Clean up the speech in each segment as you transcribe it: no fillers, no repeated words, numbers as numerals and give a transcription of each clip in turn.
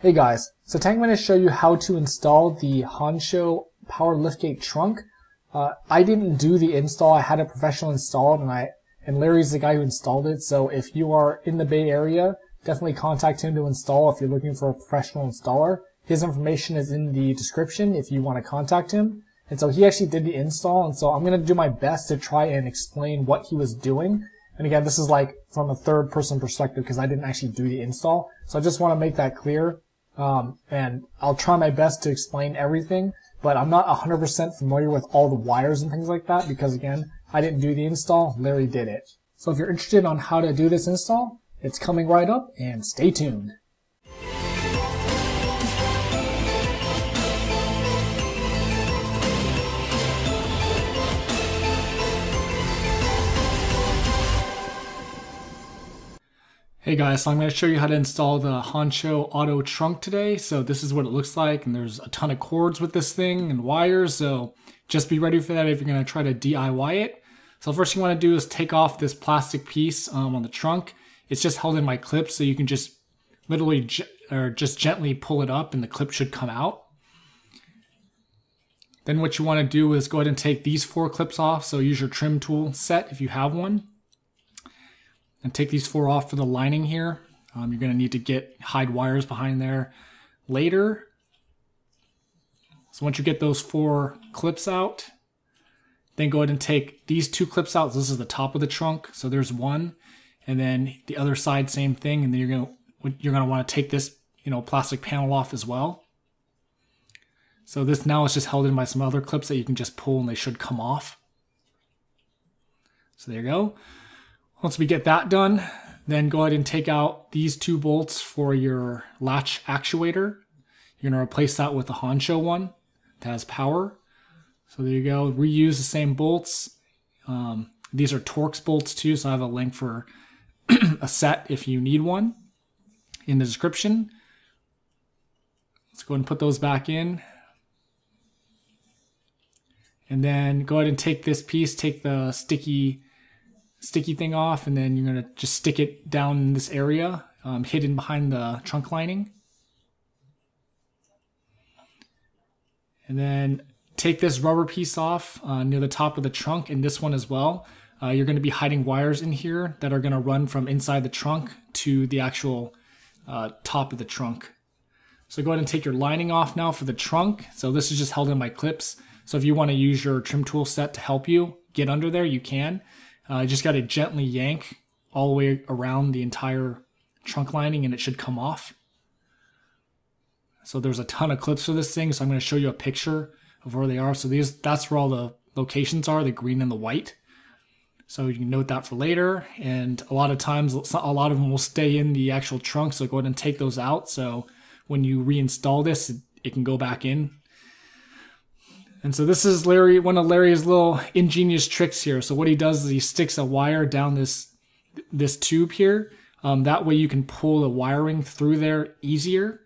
Hey guys, so today I'm going to show you how to install the Hansshow power liftgate trunk. I didn't do the install, I had a professional install it, and Larry's the guy who installed it, so if you are in the Bay Area, definitely contact him to install if you're looking for a professional installer. His information is in the description if you want to contact him. And so he actually did the install, and so I'm going to do my best to try and explain what he was doing. And again, this is like from a third person perspective because I didn't actually do the install. So I just want to make that clear. And I'll try my best to explain everything, but I'm not 100% familiar with all the wires and things like that because again, I didn't do the install, Larry did it. So if you're interested on how to do this install, it's coming right up and stay tuned. Hey guys, so I'm going to show you how to install the Hansshow auto trunk today. So this is what it looks like, and there's a ton of cords with this thing and wires, so just be ready for that if you're going to try to DIY it. So first thing you want to do is take off this plastic piece on the trunk. It's just held in my clip, so you can just literally just gently pull it up and the clip should come out. Then what you want to do is go ahead and take these 4 clips off, so use your trim tool set if you have one. And take these 4 off for the lining here. You're going to need to hide wires behind there later. So once you get those 4 clips out, then go ahead and take these 2 clips out. So this is the top of the trunk. So there's one, and then the other side, same thing. And then you're going to want to take this, plastic panel off as well. So this now is just held in by some other clips that you can just pull and they should come off. So there you go. Once we get that done, then go ahead and take out these 2 bolts for your latch actuator. You're going to replace that with the Hansshow one that has power. So there you go. Reuse the same bolts. These are Torx bolts too, so I have a link for a set if you need one in the description. Let's go ahead and put those back in. And then go ahead and take this piece, take the sticky thing off, and then you're going to just stick it down in this area, hidden behind the trunk lining. And then take this rubber piece off near the top of the trunk, and this one as well. You're going to be hiding wires in here that are going to run from inside the trunk to the actual top of the trunk. So go ahead and take your lining off now for the trunk. So this is just held in by clips. So if you want to use your trim tool set to help you get under there, you can. You just got to gently yank all the way around the entire trunk lining and it should come off. So there's a ton of clips for this thing, so I'm going to show you a picture of where they are. So that's where all the locations are, the green and the white. So you can note that for later. And a lot of times, a lot of them will stay in the actual trunk, so go ahead and take those out. So when you reinstall this, it can go back in. And so this is one of Larry's little ingenious tricks here. So what he does is he sticks a wire down this tube here. That way you can pull the wiring through there easier.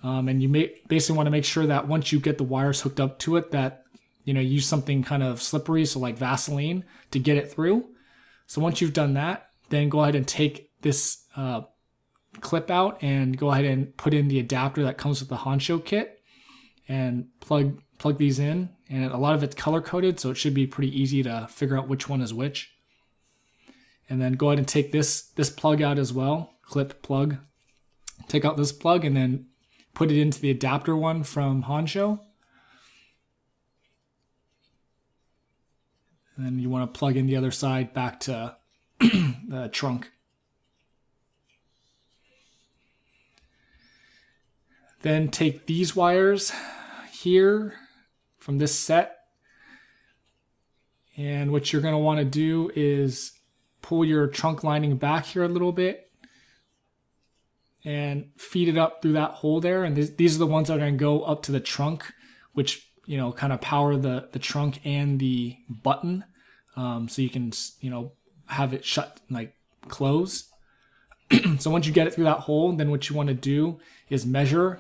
And you basically want to make sure that once you get the wires hooked up to it, that use something kind of slippery, so like Vaseline, to get it through. So once you've done that, then go ahead and take this clip out and go ahead and put in the adapter that comes with the Hansshow kit and plug these in. And a lot of it's color coded, so it should be pretty easy to figure out which one is which. And then go ahead and take this plug out as well, clip plug. Take out this plug and then put it into the adapter one from Hansshow. And then you want to plug in the other side back to the trunk. Then take these wires here from this set, and what you're going to want to do is pull your trunk lining back here a little bit and feed it up through that hole there. And these are the ones that are going to go up to the trunk, which kind of power the trunk and the button, so you can have it shut, like close. So once you get it through that hole, then what you want to do is measure,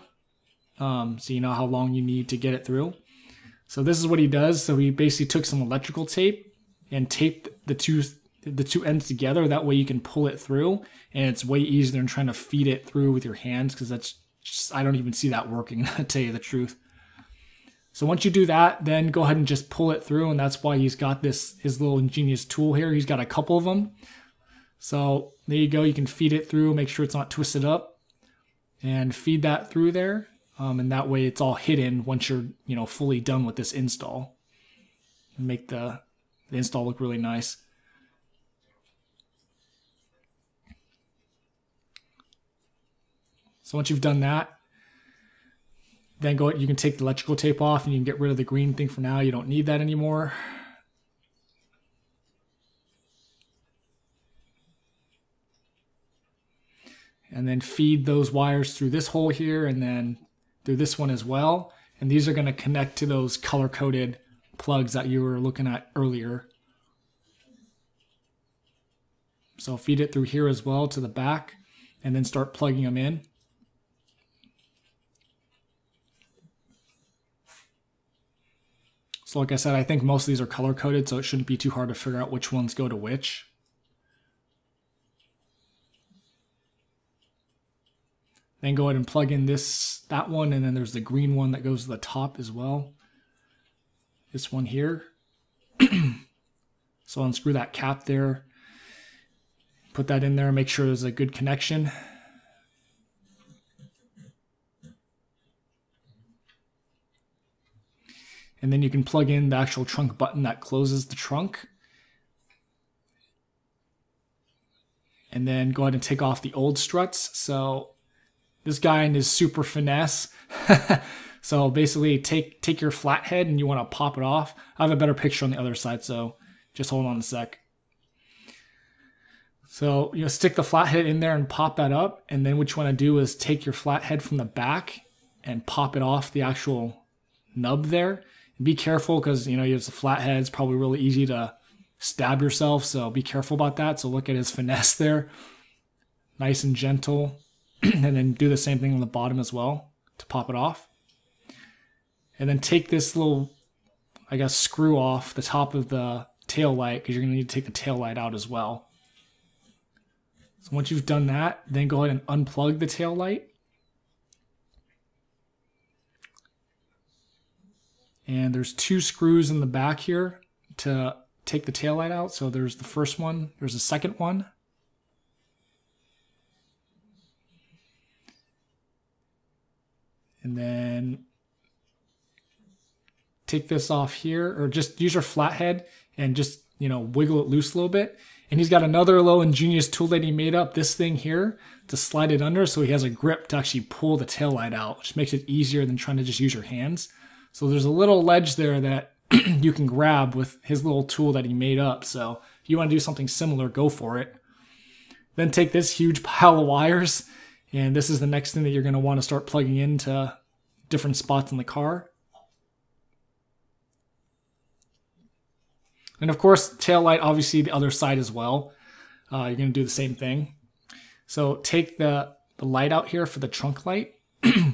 so you know how long you need to get it through. So this is what he does. So he basically took some electrical tape and taped the two ends together. That way you can pull it through, and it's way easier than trying to feed it through with your hands, because that's I don't even see that working, to tell you the truth. So once you do that, then go ahead and just pull it through, and that's why he's got his little ingenious tool here. He's got a couple of them. So there you go. You can feed it through, make sure it's not twisted up, and feed that through there. And that way it's all hidden once you're fully done with this install. And make the install look really nice. So once you've done that, then you can take the electrical tape off and you can get rid of the green thing for now. You don't need that anymore. And then feed those wires through this hole here and then through this one as well. And these are going to connect to those color-coded plugs that you were looking at earlier. So feed it through here as well to the back and then start plugging them in. So like I said, I think most of these are color-coded, so it shouldn't be too hard to figure out which ones go to which. Then go ahead and plug in that one, and then there's the green one that goes to the top as well. This one here. So unscrew that cap there. Put that in there, make sure there's a good connection. And then you can plug in the actual trunk button that closes the trunk. And then go ahead and take off the old struts. So this guy is super finesse. So basically take your flathead and you want to pop it off. I have a better picture on the other side, so just hold on a sec. So stick the flathead in there and pop that up. And then what you want to do is take your flathead from the back and pop it off the actual nub there. Be careful because you use the flathead. It's probably really easy to stab yourself, so be careful about that. So look at his finesse there. Nice and gentle. And then do the same thing on the bottom as well to pop it off. And then take this little, I guess, screw off the top of the tail light because you're going to need to take the tail light out as well. So once you've done that, then go ahead and unplug the tail light. And there's 2 screws in the back here to take the tail light out. So there's the first one, there's a second one. And then take this off here, or just use your flathead and just, wiggle it loose a little bit. And he's got another little ingenious tool that he made up, this thing here, to slide it under so he has a grip to actually pull the tail light out, which makes it easier than trying to just use your hands. So there's a little ledge there that you can grab with his little tool that he made up. So if you want to do something similar, go for it. Then take this huge pile of wires, and this is the next thing that you're going to want to start plugging into different spots in the car. And of course, tail light, obviously the other side as well. You're going to do the same thing. So take the light out here for the trunk light,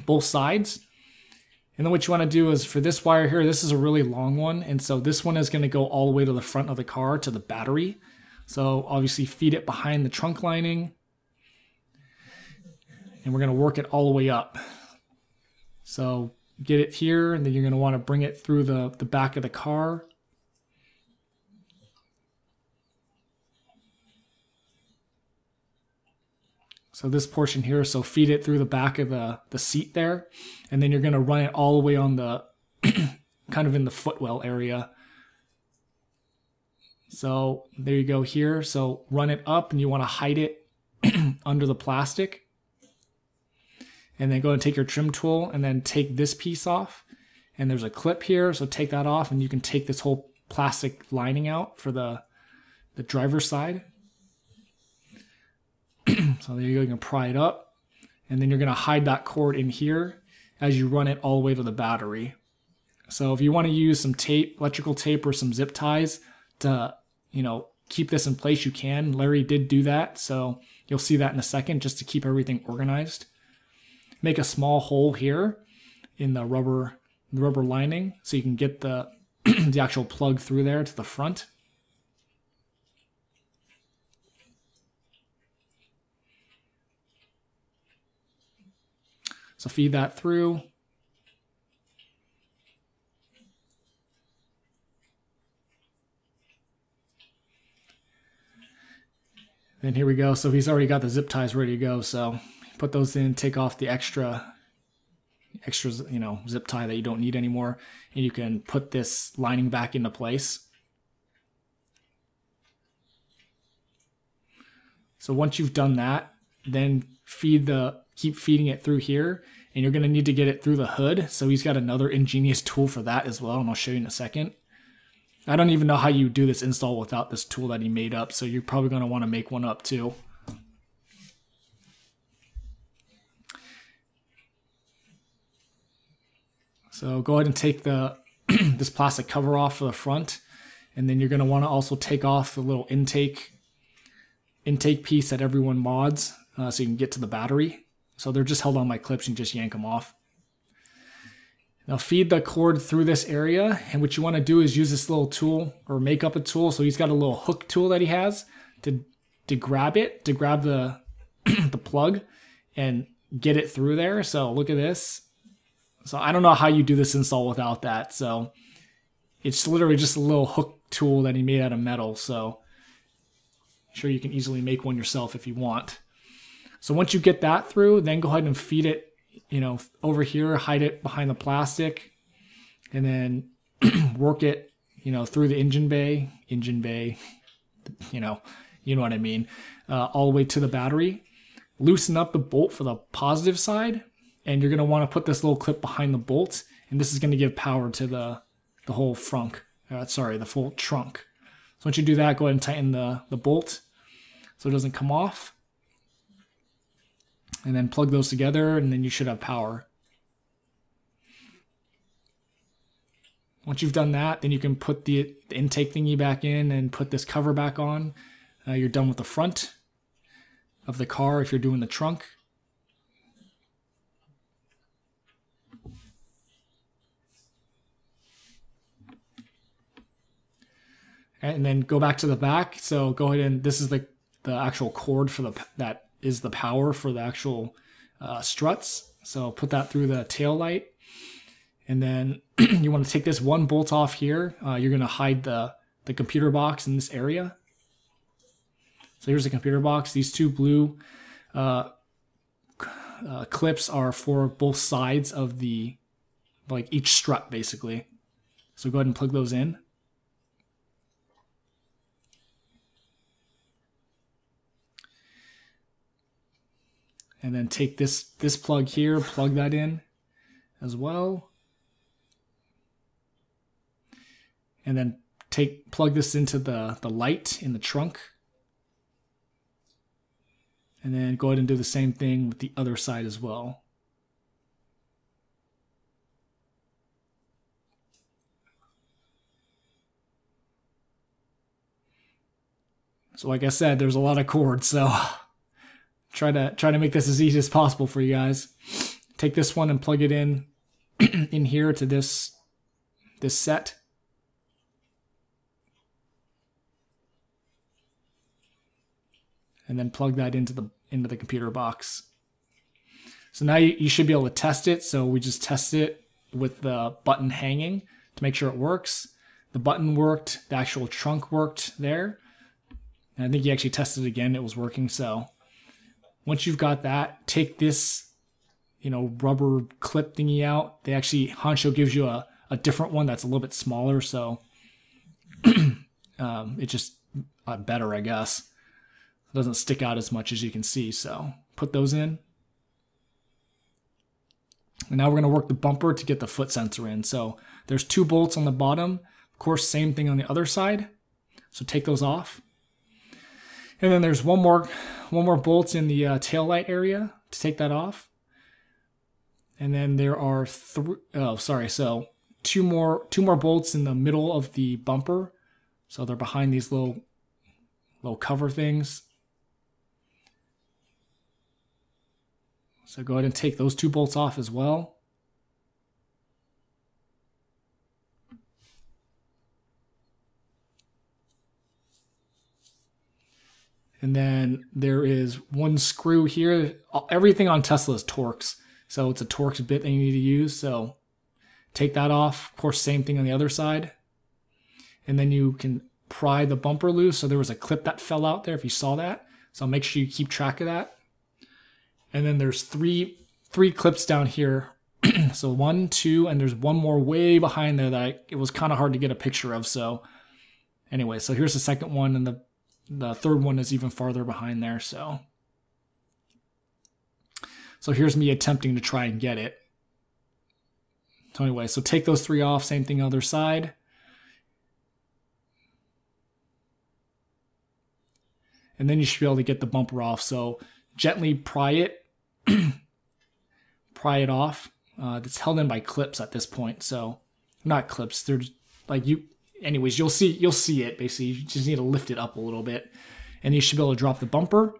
both sides. And then what you want to do is for this wire here, this is a really long one. And so this one is going to go all the way to the front of the car to the battery. So obviously feed it behind the trunk lining. And we're going to work it all the way up. So get it here, and then you're going to want to bring it through the back of the car. So this portion here, so feed it through the back of the seat there, and then you're going to run it all the way on the, kind of in the footwell area. So there you go here. So run it up, and you want to hide it under the plastic. And then go and take your trim tool, and then take this piece off. And there's a clip here, so take that off, and you can take this whole plastic lining out for the driver's side. So there you go, you can pry it up, and then you're going to hide that cord in here as you run it all the way to the battery. So if you want to use some tape, electrical tape, or some zip ties to, keep this in place, you can. Larry did do that, so you'll see that in a second, just to keep everything organized. Make a small hole here in the rubber lining so you can get the the actual plug through there to the front. So feed that through. Then here we go. So he's already got the zip ties ready to go. So put those in, take off the extra, you know, zip tie that you don't need anymore. And you can put this lining back into place. So once you've done that, then keep feeding it through here. And you're going to need to get it through the hood. So he's got another ingenious tool for that as well. And I'll show you in a second. I don't even know how you do this install without this tool that he made up, so you're probably going to want to make one up too. So go ahead and take the this plastic cover off for the front, and then you're going to want to also take off the little intake piece that everyone mods so you can get to the battery. So they're just held on by clips, and just yank them off. Now feed the cord through this area, and what you want to do is use this little tool or make up a tool. So he's got a little hook tool that he has to grab it, to grab the the plug and get it through there. So look at this. So I don't know how you do this install without that. So it's literally just a little hook tool that he made out of metal. So I'm sure you can easily make one yourself if you want. So once you get that through, then go ahead and feed it, you know, over here, hide it behind the plastic, and then work it, you know, through the engine bay, you know what I mean, all the way to the battery. Loosen up the bolt for the positive side, and you're going to want to put this little clip behind the bolt, and this is going to give power to the whole frunk, the full trunk. So once you do that, go ahead and tighten the bolt so it doesn't come off. And then plug those together, and then you should have power. Once you've done that, then you can put the intake thingy back in and put this cover back on. You're done with the front of the car if you're doing the trunk. And then go back to the back. So go ahead and this is the actual cord for that is the power for the actual struts. So put that through the tail light, and then you want to take this one bolt off here. You're going to hide the computer box in this area. So here's the computer box. These two blue clips are for both sides of like each strut basically. So go ahead and plug those in. And then take this plug here, plug that in as well. And then plug this into the light in the trunk. And then go ahead and do the same thing with the other side as well. So like I said, there's a lot of cords, so try to make this as easy as possible for you guys. Take this one and plug it in here to this set. And then plug that into the computer box. So now you should be able to test it. So we just test it with the button hanging to make sure it works. The button worked, the actual trunk worked there. And I think he actually tested it again, it was working. So once you've got that, take this, you know, rubber clip thingy out. Hansshow gives you a different one that's a little bit smaller, so it's just better, I guess. It doesn't stick out as much as you can see, so put those in. And now we're going to work the bumper to get the foot sensor in. So there's two bolts on the bottom. Of course, same thing on the other side. So take those off. And then there's one more bolt in the tail light area to take that off. And then there are so two more bolts in the middle of the bumper. So they're behind these little cover things. So go ahead and take those two bolts off as well. And then there is one screw here. Everything on Tesla is Torx. So it's a Torx bit that you need to use. So take that off. Of course, same thing on the other side. And then you can pry the bumper loose. So there was a clip that fell out there if you saw that. So make sure you keep track of that. And then there's three clips down here. So 1, 2, and there's one more way behind there that it was kind of hard to get a picture of. So anyway, so here's the second one, and the third one is even farther behind there. So here's me attempting to try and get it. So anyway, so take those 3 off, same thing other side. And then you should be able to get the bumper off. So gently pry it, pry it off. It's held in by clips at this point. So not clips, they're just like anyways, you'll see it basically. You just need to lift it up a little bit and you should be able to drop the bumper.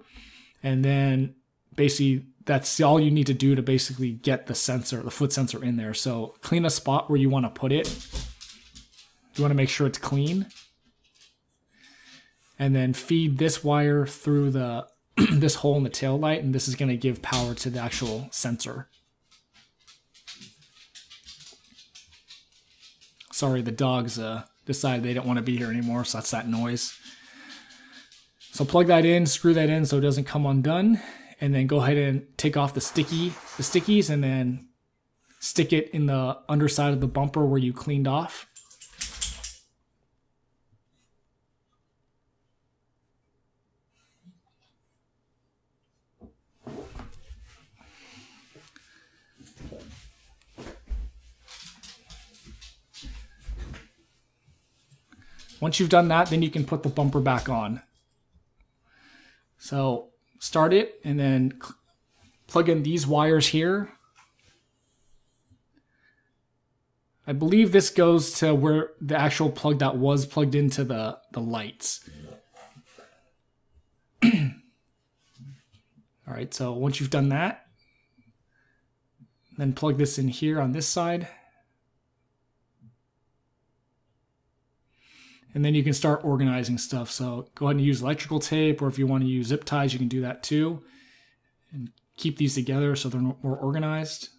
And then basically that's all you need to do to basically get the sensor, the foot sensor in there. So clean a spot where you want to put it. You want to make sure it's clean. And then feed this wire through the this hole in the tail light, and this is going to give power to the actual sensor. Sorry, the dogs decided they don't want to be here anymore, so that's that noise. So plug that in, screw that in so it doesn't come undone, and then go ahead and take off the stickies, and then stick it in the underside of the bumper where you cleaned off. Once you've done that, then you can put the bumper back on. So start it and then plug in these wires here. I believe this goes to where the actual plug that was plugged into the lights. All right, so once you've done that, then plug this in here on this side. And then you can start organizing stuff. So go ahead and use electrical tape, or if you want to use zip ties, you can do that too. And keep these together so they're more organized.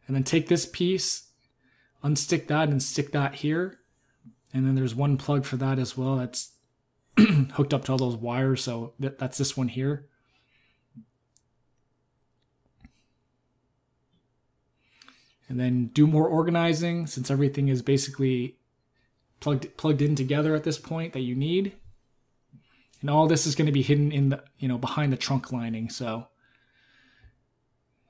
And then take this piece, unstick that and stick that here. And then there's one plug for that as well. That's hooked up to all those wires. So that's this one here. And then do more organizing since everything is basically plugged in together at this point that you need. And all this is going to be hidden in the, behind the trunk lining. So,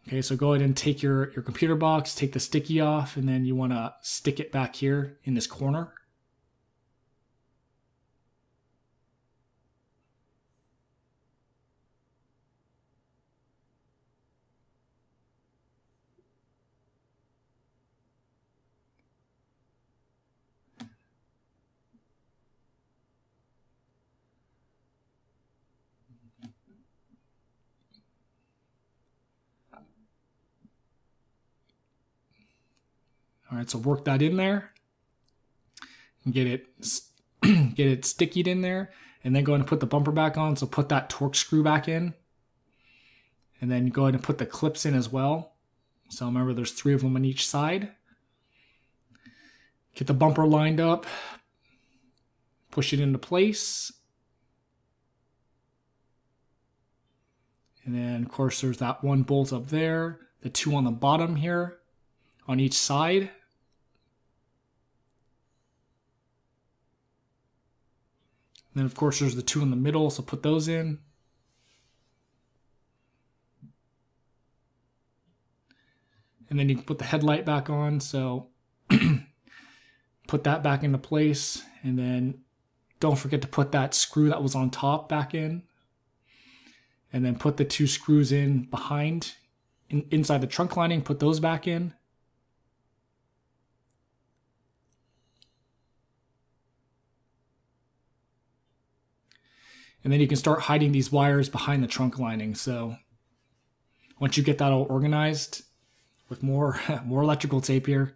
okay, so go ahead and take your computer box, take the sticky off, and then you want to stick it back here in this corner. All right, so work that in there and get it stickied in there, and then go ahead and put the bumper back on. So put that Torx screw back in, and then go ahead and put the clips in as well. So remember, there's 3 of them on each side. Get the bumper lined up, push it into place. And then, of course, there's that one bolt up there, the 2 on the bottom here on each side. And then, of course, there's the 2 in the middle, so put those in. And then you can put the headlight back on, so put that back into place. And then don't forget to put that screw that was on top back in. And then put the 2 screws in behind, inside the trunk lining, put those back in. And then you can start hiding these wires behind the trunk lining. So once you get that all organized with more electrical tape here.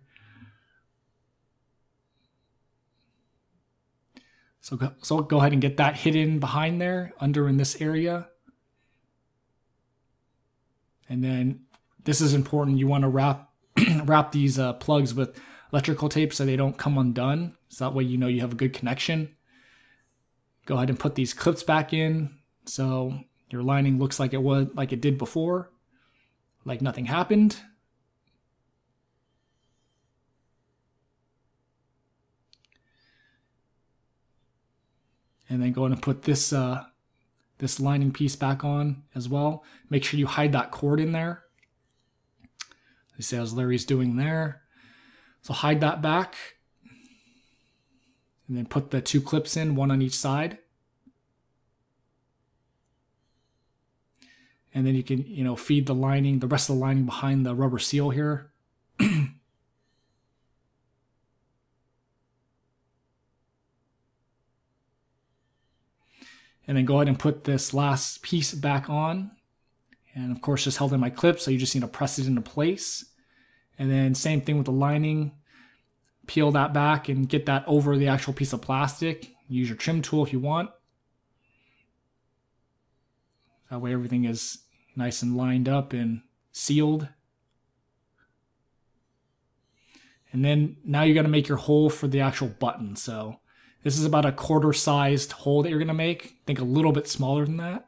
So go ahead and get that hidden behind there, under in this area. And then this is important. You want to wrap wrap these plugs with electrical tape so they don't come undone. So that way you know you have a good connection. Go ahead and put these clips back in so your lining looks like it did before, like nothing happened. And then go ahead and put this this lining piece back on as well. Make sure you hide that cord in there. You see as Larry's doing there. So hide that back. And then put the 2 clips in, one on each side. And then you can, feed the lining, the rest of the lining behind the rubber seal here. And then go ahead and put this last piece back on. And of course, just held in my clip, so you just need to press it into place. And then same thing with the lining. Peel that back and get that over the actual piece of plastic. Use your trim tool if you want. That way everything is nice and lined up and sealed. And then now you're going to make your hole for the actual button. So this is about a quarter-sized hole that you're going to make. Think a little bit smaller than that.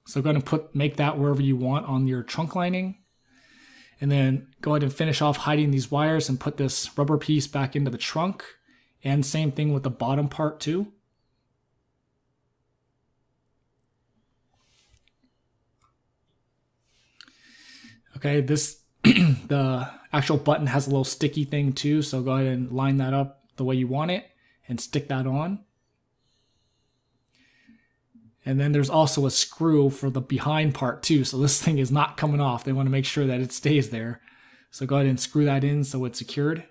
So go ahead and make that wherever you want on your trunk lining. And then go ahead and finish off hiding these wires and put this rubber piece back into the trunk. And same thing with the bottom part too. Okay, the actual button has a little sticky thing too, so go ahead and line that up the way you want it and stick that on. And then there's also a screw for the behind part too, so this thing is not coming off. They want to make sure that it stays there. So go ahead and screw that in so it's secured.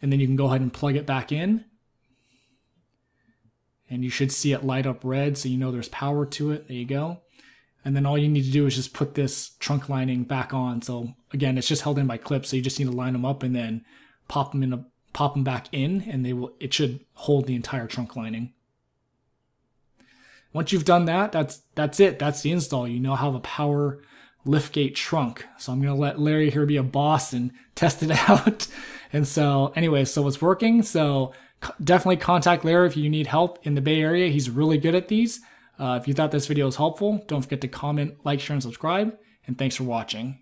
And then you can go ahead and plug it back in. And you should see it light up red, so you know there's power to it. There you go. And then all you need to do is just put this trunk lining back on. So again, it's just held in by clips, so you just need to line them up and then pop them back in, and it should hold the entire trunk lining. Once you've done that, that's it. That's the install. You now have a power liftgate trunk. So I'm going to let Larry here be a boss and test it out. And so anyway, so it's working. So definitely contact Larry if you need help in the Bay Area. He's really good at these. If you thought this video was helpful, don't forget to comment, like, share, and subscribe. And thanks for watching.